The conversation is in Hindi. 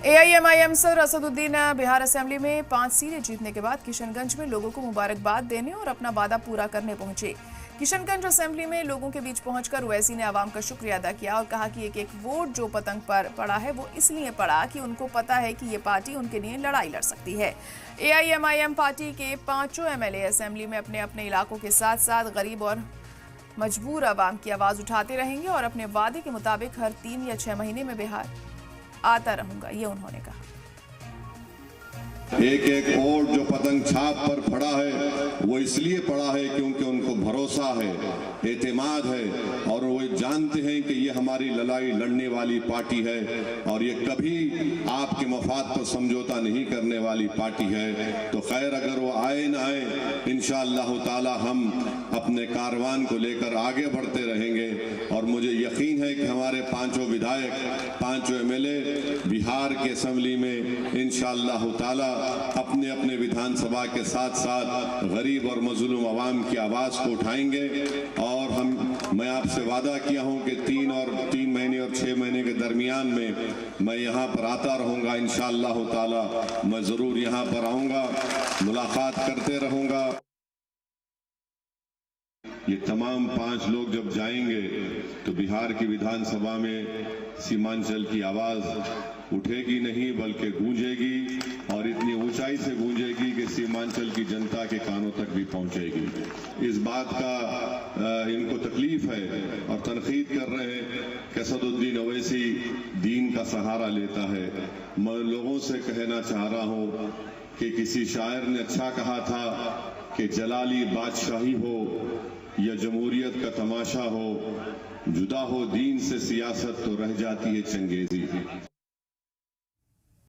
AIMIM sir Asaduddin Bihar assembly में 5 सीटें जीतने के बाद किशनगंज में लोगों को मुबारकबाद देने और अपना वादा पूरा करने पहुंचे। किशनगंज असेंबली में लोगों के बीच पहुंचकर ओवैसी ने आवाम का शुक्रिया अदा किया और कहा कि एक एक वोट जो पतंग पर पड़ा है वो इसलिए पड़ा कि उनको पता है कि ये पार्टी उनके लिए लड़ाई लड़ सकती है। एआईएमआईएम पार्टी के 5 एमएलए असेंबली में अपने अपने इलाकों के साथ साथ गरीब और मजबूर आवाम की आवाज उठाते रहेंगे और अपने वादे के मुताबिक हर 3 या 6 महीने में बिहार आता रहूंगा, ये उन्होंने कहा। एक एक वोट जो पतंग छाप पर पड़ा है वो इसलिए पड़ा है क्योंकि उनको भरोसा है, एतमाद है और वो जानते हैं कि ये हमारी लड़ाई लड़ने वाली पार्टी है और ये कभी आपके मफाद पर समझौता नहीं करने वाली पार्टी है। तो खैर अगर वो आए ना आए, इंशाअल्लाह ताला हम अपने कारवान को लेकर आगे बढ़ते रहेंगे और मुझे यकीन है कि हमारे 5 विधायक 5 एमएलए बिहार के असेंबली में इंशाअल्लाह ताला अपने अपने विधानसभा के साथ साथ गरीब और मजलूम आवाम की आवाज को उठाएंगे और मैं आपसे वादा किया हूं कि 3 महीने और 6 महीने के दरमियान में मैं यहां पर आता रहूंगा। इंशाअल्लाह ताला मैं जरूर यहां पर आऊंगा, मुलाकात करते रहूंगा। ये तमाम 5 लोग जब जाएंगे तो बिहार की विधानसभा में सीमांचल की आवाज उठेगी नहीं बल्कि गूंजेगी और इतनी ऊंचाई से गूंजेगी कि सीमांचल की जनता के कानों तक भी पहुंचेगी। इस बात का इनको तकलीफ है और तनकीद कर रहे हैं कि असदुद्दीन ओवैसी दीन का सहारा लेता है। मैं लोगों से कहना चाह रहा हूं कि किसी शायर ने अच्छा कहा था कि जलाली बादशाही हो या जमहूरियत का तमाशा हो, जुदा हो दीन से सियासत तो रह जाती है चंगेजी।